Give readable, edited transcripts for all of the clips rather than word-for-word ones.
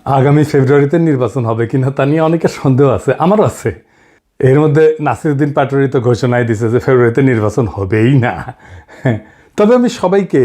আগামী ফেব্রুয়ারিতে নির্বাচন হবে কিনা তা নিয়ে অনেকের সন্দেহ আছে, আমারও আছে। এর মধ্যে নাসিরউদ্দিন পাটোয়ারি তো ঘোষণায় দিছে যে ফেব্রুয়ারিতে নির্বাচন হবেই না। তবে আমি সবাইকে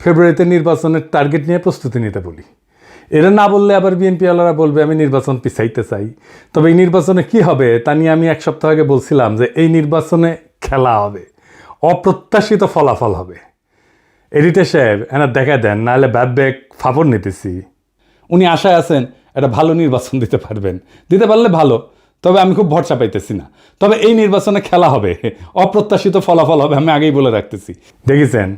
ফেব্রুয়ারিতে নির্বাচনের টার্গেট নিয়ে প্রস্তুতি নিতে বলি। এরা না বললে আবার বিএনপিওয়ালারা বলবে আমি নির্বাচন পিছাইতে চাই। তবে এই নির্বাচনে কি হবে তা নিয়ে আমি এক সপ্তাহ আগে বলছিলাম যে এই নির্বাচনে খেলা হবে, অপ্রত্যাশিত ফলাফল হবে। এডিটর সাহেব এনার দেখা দেন, নাহলে ব্যাক ফাপড় নিতেছি। উনি আশায় আছেন একটা ভালো নির্বাচন দিতে পারবেন, দিতে পারলে ভালো, তবে আমি খুব ভরসা পাইতেছি না। তবে এই নির্বাচনে খেলা হবে, অপ্রত্যাশিত ফলাফল হবে, আমি আগেই বলে রাখতেছি। দেখেছেন?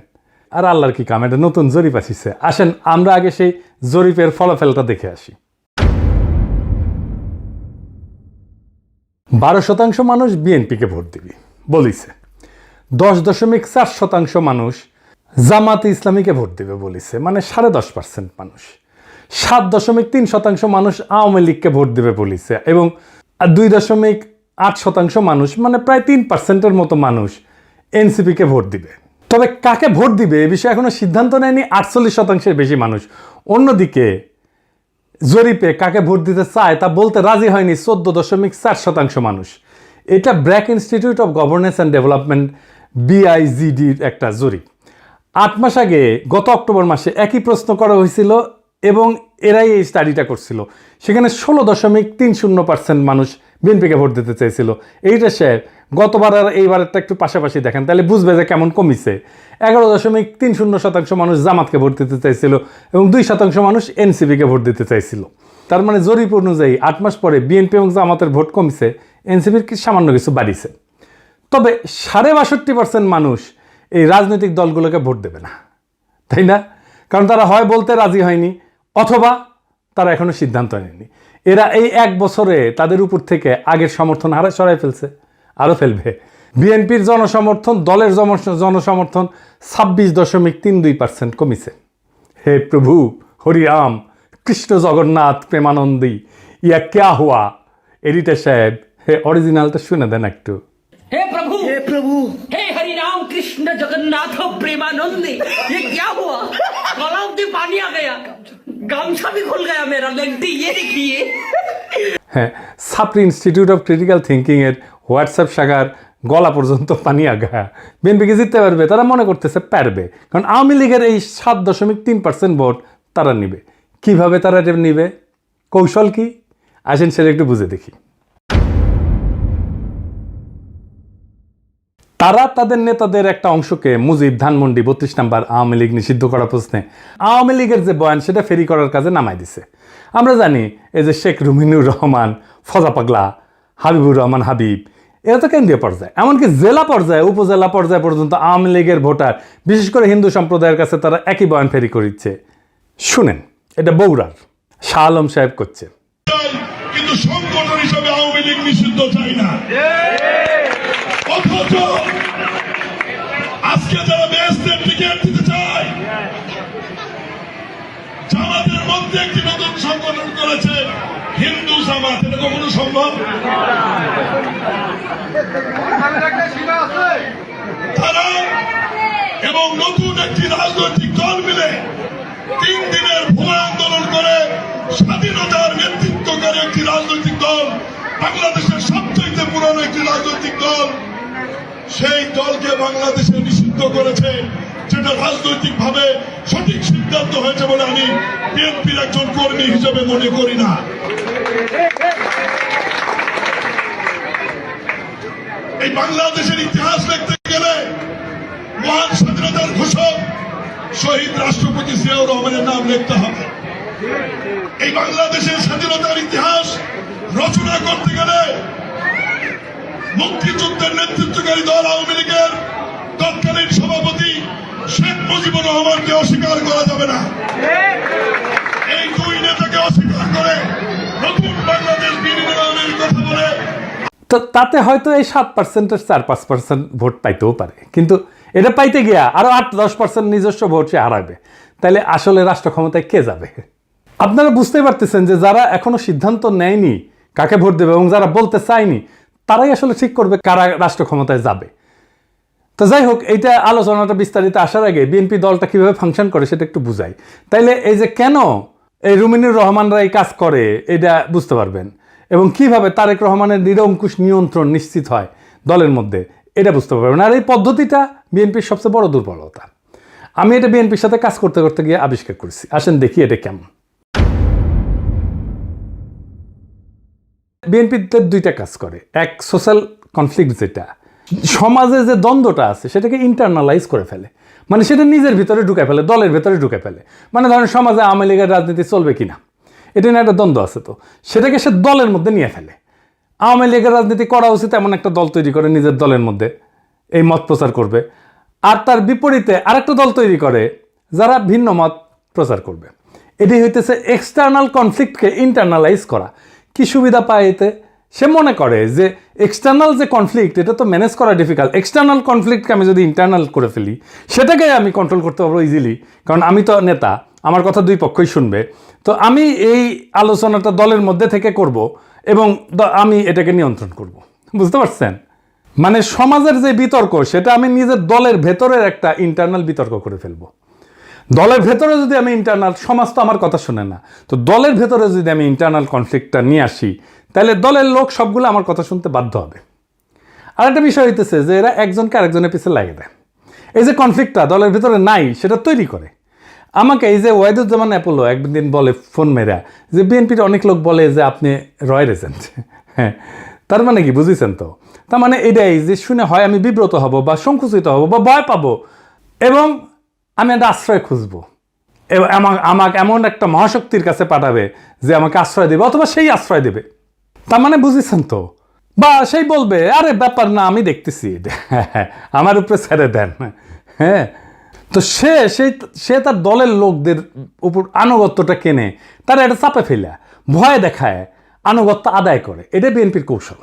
আর আল্লাহর কি কাম, এটা নতুন জরিপ আসিছে। আসেন আমরা আগে সেই জরিপের ফলাফলটা দেখে আসি। 12% মানুষ বিএনপিকে ভোট দিবি বলিছে, 10.4% মানুষ জামাতে ইসলামীকে ভোট দেবে বলিছে, মানে 10.5% মানুষ। 7.3% মানুষ আওয়ামী লীগকে ভোট দেবে বলিছে, এবং 2.8% মানুষ, মানে প্রায় 3%-এর মতো মানুষ এনসিপিকে ভোট দিবে। তবে কাকে ভোট দিবে এ বিষয়ে এখনো সিদ্ধান্ত নেয়নি 48%-এর বেশি মানুষ। অন্যদিকে জরিপে কাকে ভোট দিতে চায় তা বলতে রাজি হয়নি 14.4% মানুষ। এটা BRAC institute of governance and development BIGDর একটা জরিপ। 8 মাস আগে গত অক্টোবর মাসে একই প্রশ্ন করা হয়েছিল এবং এরাই এই স্টাডিটা করছিল। সেখানে 16.30% মানুষ বিএনপিকে ভোট দিতে চেয়েছিল। এইটা স্যার গতবার আর এইবারেরটা একটু পাশাপাশি দেখেন, তাহলে বুঝবে যে কেমন কমিছে। 11.30% মানুষ জামাতকে ভোট দিতে চাইছিল এবং 2% মানুষ এনসিপিকে ভোট দিতে চাইছিল। তার মানে জরিপ অনুযায়ী 8 মাস পরে বিএনপি এবং জামাতের ভোট কমিছে, এনসিপির সামান্য কিছু বাড়িছে। তবে 62% মানুষ এই রাজনৈতিক দলগুলোকে ভোট দেবে না, তাই না? কারণ তারা হয় বলতে রাজি হয়নি, অথবা তারা এখনো সিদ্ধান্ত নেয়নি। এরা এই 1 বছরে তাদের উপর থেকে আগের সমর্থন সরাই ফেলছে, আরও ফেলবে। বিএনপির জনসমর্থন, দলের জনসমর্থন 26.32% কমিছে। হে প্রভু হরিরাম কৃষ্ণ জগন্নাথ প্রেমানন্দী, ইয়া ক্যা হুয়া? এডিটর সাহেব অরিজিনালটা শুনে দেন একটু। हे प्रभु हे हरि राम कृष्ण जगन्नाथ प्रेमानंदी, ये क्या हुआ? गला में पानी आ गया, गामछा भी खुल गया मेरा, लेंटी ये देखिए। হ্যাঁ, সাপ্রি ইনস্টিটিউট অফ ক্রিটিক্যাল থিঙ্কিং এর হোয়াটসঅ্যাপ শাখার গলা পর্যন্ত পানি আগা। বিএনপিকে জিততে পারবে, তারা মনে করতেছে পারবে, কারণ আওয়ামী লীগের এই 7.3% ভোট তারা নিবে। কিভাবে তারা এটা নিবে, কৌশল কি? আসেন সেটা একটু বুঝে দেখি। তারা তাদের নেতাদের একটা অংশকে মুজিব, ধানমন্ডি, 32 নম্বর আওয়ামী লীগ নিষিদ্ধ করা প্রশ্নে আওয়ামী লীগের যে বয়ান সেটা ফেরি করার কাজে নামাই দিছে। আমরা জানি এই যে শেখ রুমিনুর রহমান, ফজা পাগলা, হাবিবুর রহমান হাবিব, এরা তো কেন্দ্রীয় পর্যায়ে, এমনকি জেলা পর্যায়ে, উপজেলা পর্যায়ে পর্যন্ত আওয়ামী লীগের ভোটার, বিশেষ করে হিন্দু সম্প্রদায়ের কাছে তারা একই বয়ান ফেরি করিচ্ছে। শুনেন, এটা বগুড়ার শাহ আলম সাহেব করছে। কিন্তু সংগঠন হিসেবে আওয়ামী লীগ নিষিদ্ধ চাই না। অথচ আজকে যারা বেহেশতের টিকিট দিতে চায়, জামাতের মধ্যে একটি নতুন সংগঠন করেছে হিন্দু জামাত, এটা কখনো সম্ভব? তারা এবং নতুন একটি রাজনৈতিক দল মিলে 3 দিনের ভুয়া আন্দোলন করে স্বাধীনতার নেতৃত্বকারী একটি রাজনৈতিক দল, বাংলাদেশের সবচেয়ে পুরনো একটি রাজনৈতিক দল, সেই দলকে বাংলাদেশে নিষিদ্ধ করেছে, যেটা রাজনৈতিক ভাবে সঠিক সিদ্ধান্ত হয়েছে বলে আমি বিএনপির একজন কর্মী হিসেবে মনে করি না। এই বাংলাদেশের ইতিহাস লিখতে গেলে মহান স্বাধীনতার ঘোষক শহীদ রাষ্ট্রপতি জিয়াউর রহমানের নাম লিখতে হবে। এই বাংলাদেশের স্বাধীনতার ইতিহাস রচনা করতে গেলে মুক্তিযুদ্ধের নেতৃত্বকারী দল আওয়ামী লীগের তৎকালীন সভাপতি শেখ মুজিবুর রহমানকে অস্বীকার করা যাবে না। এই 2 নেতাকে অস্বীকার করে নতুন বাংলাদেশ বিনির্মাণের কথা বলে, তো তাতে হয়তো এই 7%-এর 4-5% ভোট পাইতেও পারে, কিন্তু এটা পাইতে গিয়া আরো 8-10% নিজস্ব ভোট সে হারাবে। তাহলে আসলে রাষ্ট্র ক্ষমতায় কে যাবে? আপনারা বুঝতে পারতেছেন যে যারা এখনো সিদ্ধান্ত নেয়নি কাকে ভোট দেবে এবং যারা বলতে চায়নি, তারাই আসলে ঠিক করবে কারা রাষ্ট্র ক্ষমতায় যাবে। তো যাই হোক, এইটা আলোচনাটা বিস্তারিত আসার আগে বিএনপি দলটা কিভাবে ফাংশন করে সেটা একটু বুঝাই। তাইলে এই যে কেন এই রুমিনুর রহমানরা এই কাজ করে এটা বুঝতে পারবেন, এবং কিভাবে তারেক রহমানের নিরঙ্কুশ নিয়ন্ত্রণ নিশ্চিত হয় দলের মধ্যে এটা বুঝতে পারবেন। আর এই পদ্ধতিটা বিএনপির সবচেয়ে বড় দুর্বলতা। আমি এটা বিএনপির সাথে কাজ করতে করতে গিয়ে আবিষ্কার করেছি। আসেন দেখি এটা কেমন। বিএনপিতে দুইটা কাজ করে। এক, সোশ্যাল কনফ্লিক্ট, যেটা সমাজে যে দ্বন্দ্বটা আছে সেটাকে ইন্টারনালাইজ করে ফেলে, মানে সেটা নিজের ভিতরে ঢুকে ফেলে, দলের ভিতরে ঢুকে ফেলে। মানে ধরেন সমাজে আওয়ামী লীগের রাজনীতি চলবে কিনা, এটা নিয়ে একটা দ্বন্দ্ব আছে, তো সেটাকে সে দলের মধ্যে নিয়ে ফেলে। আওয়ামী লীগের রাজনীতি করা উচিত এমন একটা দল তৈরি করে নিজের দলের মধ্যে এই মত প্রচার করবে, আর তার বিপরীতে আরেকটা দল তৈরি করে যারা ভিন্ন মত প্রচার করবে। এটি হইতেছে এক্সটার্নাল কনফ্লিক্টকে ইন্টারনালাইজ করা। কি সুবিধা পায় এতে? সে মনে করে যে এক্সটার্নাল যে কনফ্লিক্ট এটা তো ম্যানেজ করা ডিফিকাল্ট, এক্সটার্নাল কনফ্লিক্টকে আমি যদি ইন্টারনাল করে ফেলি সেটাকে আমি কন্ট্রোল করতে পারবো ইজিলি, কারণ আমি তো নেতা, আমার কথা দুই পক্ষই শুনবে। তো আমি এই আলোচনাটা দলের মধ্যে থেকে করব এবং আমি এটাকে নিয়ন্ত্রণ করব। বুঝতে পারছেন? মানে সমাজের যে বিতর্ক সেটা আমি নিজের দলের ভেতরের একটা ইন্টারনাল বিতর্ক করে ফেলবো। দলের ভেতরে যদি আমি ইন্টারনাল, সমাজ তো আমার কথা শুনে না, তো দলের ভেতরে যদি আমি ইন্টারনাল কনফ্লিক্টটা নিয়ে আসি তাহলে দলের লোক সবগুলো আমার কথা শুনতে বাধ্য হবে। আর একটা বিষয় হইতেছে যে এরা একজনকে আরেকজনের পিছিয়ে লাগিয়ে দেয়। এই যে কনফ্লিক্টটা দলের ভেতরে নাই সেটা তৈরি করে। আমাকে এই যে ওয়াহিদুজ্জামান অ্যাপোলো একদিন বলে ফোন মেরা যে বিএনপির অনেক লোক বলে যে আপনি রয়ের এজেন্ট। হ্যাঁ, তার মানে কি বুঝেছেন? তো তার মানে এটাই যে শুনে হয় আমি বিব্রত হব বা সংকুচিত হব বা ভয় পাবো, এবং আমি একটা আশ্রয় খুঁজবো, এবং আমাকে এমন একটা মহাশক্তির কাছে পাঠাবে যে আমাকে আশ্রয় দেবে, অথবা সেই আশ্রয় দেবে। তার মানে বুঝেছেন তো? বা সেই বলবে আরে ব্যাপার না, আমি দেখতেছি, আমার উপরে ছেড়ে দেন। হ্যাঁ, তো সে তার দলের লোকদের উপর আনুগত্যটা কেনে, তারা এটা চাপে ফেলে ভয় দেখায় আনুগত্য আদায় করে। এটা বিএনপির কৌশল।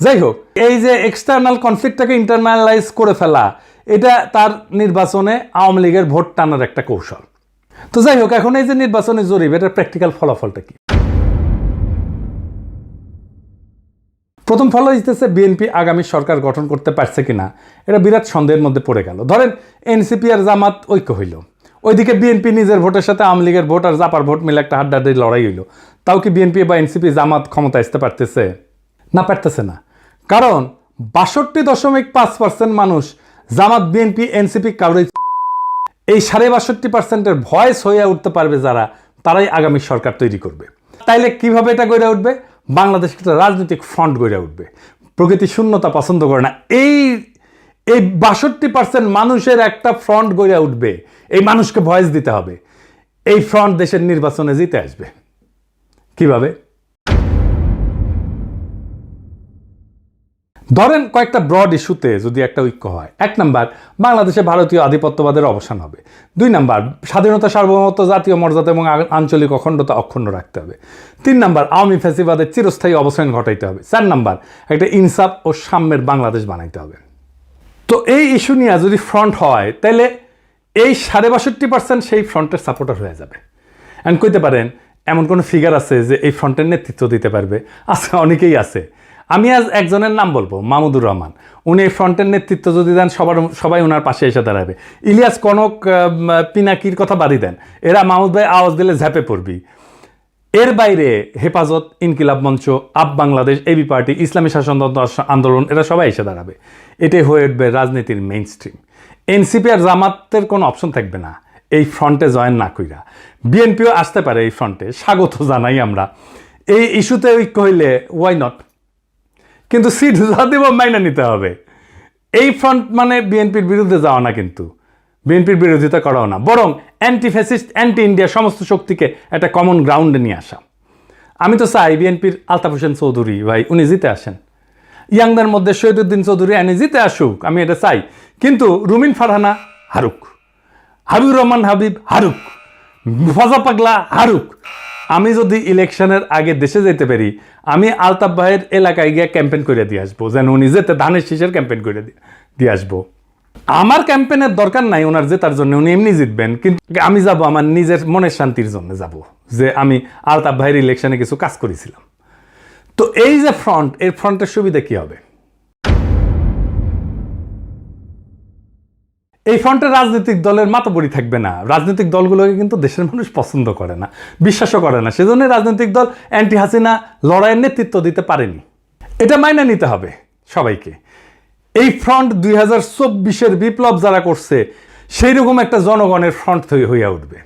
যাই হোক, এই যে এক্সটার্নাল কনফ্লিক্টটাকে ইন্টারনালাইজ করে ফেলা, এটা তার নির্বাচনে আওয়ামী লীগের ভোট টানার একটা কৌশল। তো যাই হোক, এখন এই যে নির্বাচনে জরিপ, এটার প্র্যাকটিক্যাল ফলাফলটা কি? প্রথম ফল হইতেছে বিএনপি আগামী সরকার গঠন করতে পারছে কিনা এটা বিরাট সন্দেহের মধ্যে পড়ে গেল। ধরেন এনসিপি আর জামাত ঐক্য হইল, ওইদিকে বিএনপি নিজের ভোটের সাথে আওয়ামী লীগের ভোট আর জাপার ভোট মিলে একটা হাড্ডাহাড্ডি লড়াই হইল। তাও কি বিএনপি বা এনসিপি জামাত ক্ষমতা আসতে পারতেছে? না, পারতেছে না। কারণ 62.5% মানুষ জামাত, বিএনপি, এনসিপি কাউরেই, এই 62.5%-এর ভয়েস হয়ে উঠতে পারবে যারা, তারাই আগামী সরকার তৈরি করবে। তাইলে কিভাবে এটা গড়ে উঠবে? বাংলাদেশ একটা রাজনৈতিক ফ্রন্ট গড়ে উঠবে। প্রকৃতি শূন্যতা পছন্দ করে না। এই 62% মানুষের একটা ফ্রন্ট গড়ে উঠবে। এই মানুষকে ভয়েস দিতে হবে। এই ফ্রন্ট দেশের নির্বাচনে জিতে আসবে। কিভাবে? ধরেন কয়েকটা ব্রড ইস্যুতে যদি একটা ঐক্য হয়। 1 নাম্বার, বাংলাদেশে ভারতীয় আধিপত্যবাদের অবসান হবে। 2 নাম্বার, স্বাধীনতা, সার্বভৌমত্ব, জাতীয় মর্যাদা এবং আঞ্চলিক অখণ্ডতা অক্ষুণ্ণ রাখতে হবে। 3 নাম্বার, আওয়ামী ফ্যাসিবাদের চিরস্থায়ী অবসান ঘটাইতে হবে। 4 নাম্বার, একটা ইনসাফ ও সাম্যের বাংলাদেশ বানাইতে হবে। তো এই ইস্যু নিয়ে যদি ফ্রন্ট হয় তাহলে এই 62.5% সেই ফ্রন্টের সাপোর্টার হয়ে যাবে। এন্ড কইতে পারেন এমন কোনো ফিগার আছে যে এই ফ্রন্টের নেতৃত্ব দিতে পারবে? আছে, অনেকেই আছে। আমি আজ একজনের নাম বলবো, মাহমুদুর রহমান। উনি এই ফ্রন্টের নেতৃত্ব যদি দেন সবাই ওনার পাশে এসে দাঁড়াবে। ইলিয়াস কনক, পিনাকির কথা বাদই দেন, এরা মাহমুদ ভাই আওয়াজ দিলে ঝাঁপে পড়বি। এর বাইরে হেফাজত, ইনকিলাব মঞ্চ, আপ বাংলাদেশ, এবি পার্টি, ইসলামী শাসনতন্ত্র আন্দোলন, এরা সবাই এসে দাঁড়াবে। এটাই হয়ে উঠবে রাজনীতির মেইন স্ট্রিম। এনসিপি আর জামাতের কোনো অপশন থাকবে না এই ফ্রন্টে জয়েন না কইরা। বিএনপিও আসতে পারে এই ফ্রন্টে, স্বাগত জানাই আমরা। এই ইস্যুতে ঐক্য হইলে ওয়াই নট, কিন্তু সিট যা দেব মাইনা নিতে হবে। এই ফ্রন্ট মানে বিএনপির বিরুদ্ধে যাওয়া না, কিন্তু বিএনপির বিরোধিতা করাও না, বরং অ্যান্টি ফ্যাসিস্ট, অ্যান্টি ইন্ডিয়া সমস্ত শক্তিকে একটা কমন গ্রাউন্ডে নিয়ে আসা। আমি তো চাই বিএনপির আলতাফ হোসেন চৌধুরী ভাই উনি জিতে আসেন, ইয়াংদের মধ্যে শহীদুদ্দিন চৌধুরী এনে জিতে আসুক, আমি এটা চাই। কিন্তু রুমিন ফারহানা হারুক, হাবিবুর রহমান হাবিব হারুক, ফজা পাগলা হারুক। আমি যদি ইলেকশনের আগে দেশে যেতে পারি, আমি আলতাফ ভাইয়ের এলাকায় গিয়ে ক্যাম্পেইন করে দিয়ে আসবো, যেন উনি যেতে ধানের শীষের ক্যাম্পেইন করে দিয়ে আসবো। আমার ক্যাম্পেইনের দরকার নাই ওনার জেতার জন্য, উনি এমনি জিতবেন, কিন্তু আমি যাব আমার নিজের মনের শান্তির জন্য যাব, যে আমি আলতাফ ভাইয়ের ইলেকশনে কিছু কাজ করেছিলাম। তো এই যে ফ্রন্ট, এর ফ্রন্টের সুবিধা কি হবে? এই ফ্রন্টে রাজনৈতিক দলের মাতবরি থাকবে না। রাজনৈতিক দলগুলোকে কিন্তু দেশের মানুষ পছন্দ করে না, বিশ্বাসও করে না। সেজন্য রাজনৈতিক দল অ্যান্টি হাসিনা লড়াইয়ের নেতৃত্ব দিতে পারেনি। এটা মাইনে নিতে হবে সবাইকে। এই ফ্রন্ট 2024-এর বিপ্লব যারা করছে সেই রকম একটা জনগণের ফ্রন্ট হইয়া উঠবে।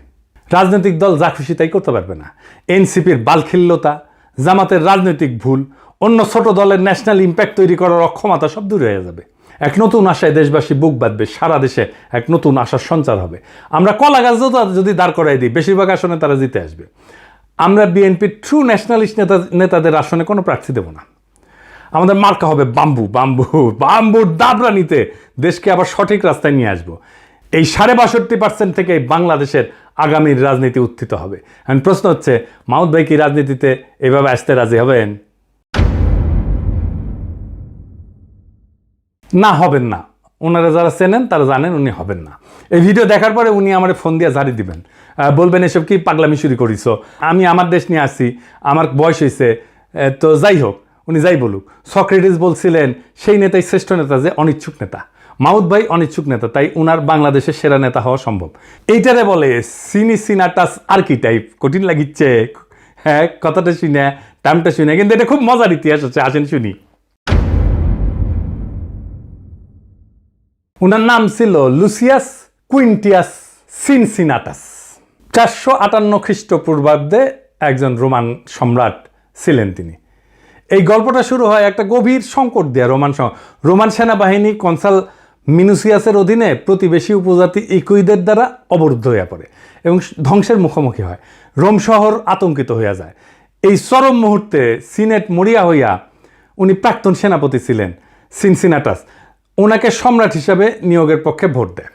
রাজনৈতিক দল যা খুশি তাই করতে পারবে না। এনসিপির বালখিল্যতা, জামাতের রাজনৈতিক ভুল, অন্য ছোট দলের ন্যাশনাল ইম্প্যাক্ট তৈরি করার অক্ষমতা সব দূর হয়ে যাবে। এক নতুন আশায় দেশবাসী বুক বাঁধবে, সারা দেশে এক নতুন আশার সঞ্চার হবে। আমরা কলা গাছ যদি দাঁড় করাই দিই, বেশিরভাগ আসনে তারা জিতে আসবে। আমরা বিএনপির ট্রু ন্যাশনালিস্ট নেতাদের আসনে কোনো প্রার্থী দেব না। আমাদের মার্কা হবে বাম্বু। বাম্বুর দাবরা নিতে দেশকে আবার সঠিক রাস্তায় নিয়ে আসবো। এই 62% থেকে বাংলাদেশের আগামীর রাজনীতি উত্থিত হবে। এখন প্রশ্ন হচ্ছে, মাহমুদ ভাই কি রাজনীতিতে এভাবে আসতে রাজি হবেন? না, হবেন না। ওনারা যারা চেনেন তারা জানেন উনি হবেন না। এই ভিডিও দেখার পরে উনি আমার ফোন দিয়ে ঝাড়ি দিবেন, বলবেন এসব কি পাগলামি শুরু করিস, আমি আমার দেশ নিয়ে আসছি, আমার বয়স হয়েছে। তো যাই হোক, উনি যাই বলুক। সক্রেটিস বলছিলেন সেই নেতাই শ্রেষ্ঠ নেতা যে অনিচ্ছুক নেতা। মাহমুদ ভাই অনিচ্ছুক নেতা, তাই উনার বাংলাদেশের সেরা নেতা হওয়া সম্ভব। এইটারে বলে সিনাটাস আর্কিটাইপ। কঠিন লাগিচ্ছে হ্যাঁ কথাটা শুনে, টার্মটা শুনে, কিন্তু এটা খুব মজার ইতিহাস আছে। আসেন শুনি। উনার নাম ছিল লুসিয়াস কুইন্টিয়াস সিনসিনাটাস। 458 খ্রিস্টপূর্বাব্দে একজন রোমান সম্রাট ছিলেন তিনি। এই গল্পটা শুরু হয় একটা গভীর সংকট দিয়ে। রোমান সেনাবাহিনী কনসাল মিনুসিয়াসের অধীনে প্রতিবেশী উপজাতি ইকুইদের দ্বারা অবরুদ্ধ হইয়া পড়ে এবং ধ্বংসের মুখোমুখি হয়। রোম শহর আতঙ্কিত হইয়া যায়। এই চরম মুহূর্তে সিনেট মরিয়া হইয়া, উনি প্রাক্তন সেনাপতি ছিলেন সিনসিনাটাস, ওনাকে সম্রাট হিসাবে নিয়োগের পক্ষে ভোট দেয়।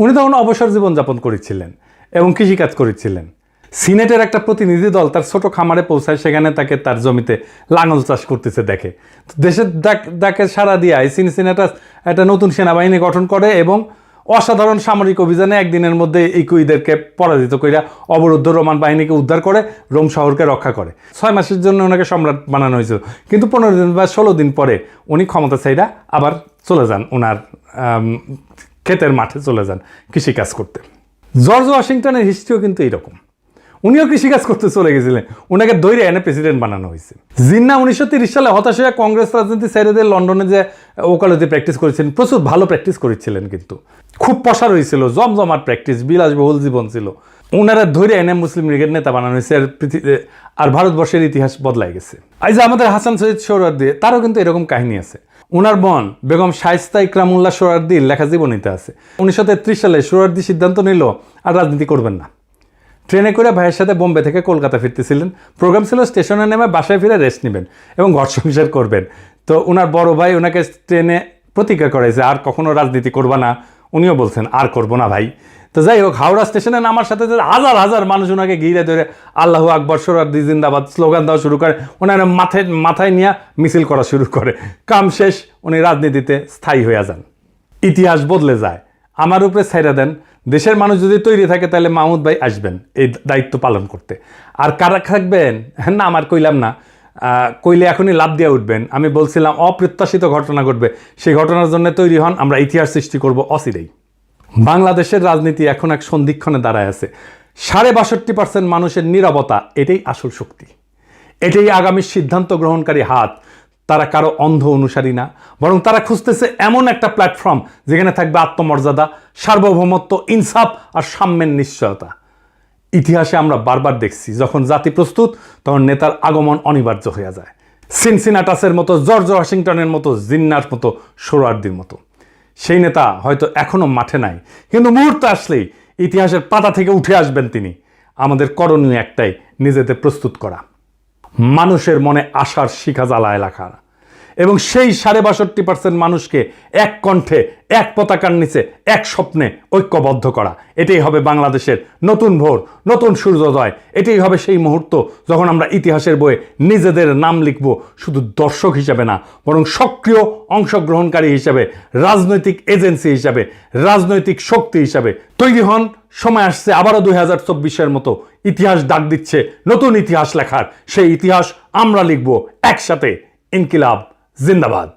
উনি তখন অবসর জীবনযাপন করেছিলেন এবং কৃষিকাজ করেছিলেন। সিনেটের একটা প্রতিনিধি দল তার ছোট খামারে পৌঁছায়, সেখানে তাকে তার জমিতে লাঙল চাষ করতেছে দেখে। দেশের ডাকে সাড়া দিয়ে সিনসিনাটাস একটা নতুন সেনাবাহিনী গঠন করে এবং অসাধারণ সামরিক অভিযানে একদিনের মধ্যে ইকুইদেরকে পরাজিত কইরা অবরুদ্ধ রোমান বাহিনীকে উদ্ধার করে রোম শহরকে রক্ষা করে। 6 মাসের জন্য ওনাকে সম্রাট বানানো হয়েছিল, কিন্তু 15 দিন বা 16 দিন পরে উনি ক্ষমতা চাইরা আবার চলে যান, ওনার ক্ষেতের মাঠে চলে যান কৃষিকাজ করতে। জর্জ ওয়াশিংটনের হিস্ট্রিও কিন্তু এইরকম। উনিও কৃষিকাজ করতে চলে গেছিলেন, ওনাকে ধৈর্য এনে প্রেসিডেন্ট বানানো হয়েছে। জিন্না 1930 সালে হতাশ হয়ে কংগ্রেস রাজনীতি ছেড়ে দিয়ে লন্ডনে যে ওকালতি প্র্যাকটিস করেছিলেন, প্রচুর ভালো প্র্যাকটিস করেছিলেন, কিন্তু খুব পসার হয়েছিল, জমজমাট প্র্যাকটিস, বিলাসবহুল জীবন ছিল। ওনারা ধৈর্য এনে মুসলিম লীগের নেতা বানানো হয়েছে, আর ভারতবর্ষের ইতিহাস বদলাই গেছে। এই যে আমাদের হাসান সৈয়দ সোহরাওয়ার্দী, তারও কিন্তু এরকম কাহিনী আছে। ওনার বোন বেগম শায়েস্তা ইকরামুল্লাহ সোহরাওয়ার্দীর লেখা জীবনীতে আছে। 1933 সালে সোহরাওয়ার্দী সিদ্ধান্ত নিল আর রাজনীতি করবেন না। ট্রেনে করে ভাইয়ের সাথে বোম্বে থেকে কলকাতা ফিরতেছিলেন। প্রোগ্রাম ছিল স্টেশনে নেমে বাসায় ফিরে রেস্ট নেবেন এবং ঘর সংসার করবেন। তো ওনার বড় ভাই ওনাকে ট্রেনে প্রতিজ্ঞা করেছে আর কখনো রাজনীতি করবা না। উনিও বলছেন আর করবো না ভাই। তো যাই হোক, হাওড়া স্টেশনে নামার সাথে হাজার হাজার মানুষ ওনাকে ঘিরে ধরে আল্লাহু আকবর, সোহরাওয়ার্দী জিন্দাবাদ স্লোগান দেওয়া শুরু করে। ওনার মাথায় নিয়ে মিছিল করা শুরু করে। কাম শেষ, উনি রাজনীতিতে স্থায়ী হয়ে যান। ইতিহাস বদলে যায়। আমার উপরে ছাইরা দেন, দেশের মানুষ যদি তৈরি থাকে তাহলে মাহমুদ ভাই আসবেন এই দায়িত্ব পালন করতে। আর কারা থাকবেন না আমার কইলাম না, কইলে এখনই লাভ দিয়ে উঠবেন। আমি বলছিলাম অপ্রত্যাশিত ঘটনা ঘটবে, সেই ঘটনার জন্য তৈরি হন, আমরা ইতিহাস সৃষ্টি করব অচিরেই। বাংলাদেশের রাজনীতি এখন এক সন্ধিক্ষণে দাঁড়ায় আছে। 62% মানুষের নীরবতা, এটাই আসল শক্তি, এটাই আগামী সিদ্ধান্ত গ্রহণকারী হাত। তারা কারো অন্ধ অনুসারী না, বরং তারা খুঁজতেছে এমন একটা প্ল্যাটফর্ম যেখানে থাকবে আত্মমর্যাদা, সার্বভৌমত্ব, ইনসাফ আর সাম্যের নিশ্চয়তা। ইতিহাসে আমরা বারবার দেখছি, যখন জাতি প্রস্তুত তখন নেতার আগমন অনিবার্য হয়ে যায়। সিনসিনাটাসের মতো, জর্জ ওয়াশিংটনের মতো, জিন্নার মতো, সোহরাওয়ার্দীর মতো। সেই নেতা হয়তো এখনো মাঠে নাই, কিন্তু মুহূর্ত আসলেই ইতিহাসের পাতা থেকে উঠে আসবেন তিনি। আমাদের করণীয় একটাই, নিজেদের প্রস্তুত করা, মানুষের মনে আশার শিখা জ্বালায় রাখা এবং সেই 62% মানুষকে এক কণ্ঠে, এক পতাকার নিচে, এক স্বপ্নে ঐক্যবদ্ধ করা। এটাই হবে বাংলাদেশের নতুন ভোর, নতুন সূর্যোদয়। এটাই হবে সেই মুহূর্ত যখন আমরা ইতিহাসের বইয়ে নিজেদের নাম লিখব, শুধু দর্শক হিসাবে না, বরং সক্রিয় অংশগ্রহণকারী হিসাবে, রাজনৈতিক এজেন্সি হিসাবে, রাজনৈতিক শক্তি হিসাবে। তৈরি হন, সময় আসছে আবারও 2024-এর মতো। ইতিহাস ডাক দিচ্ছে নতুন ইতিহাস লেখার। সেই ইতিহাস আমরা লিখব একসাথে। ইনকিলাব জিন্দাবাদ।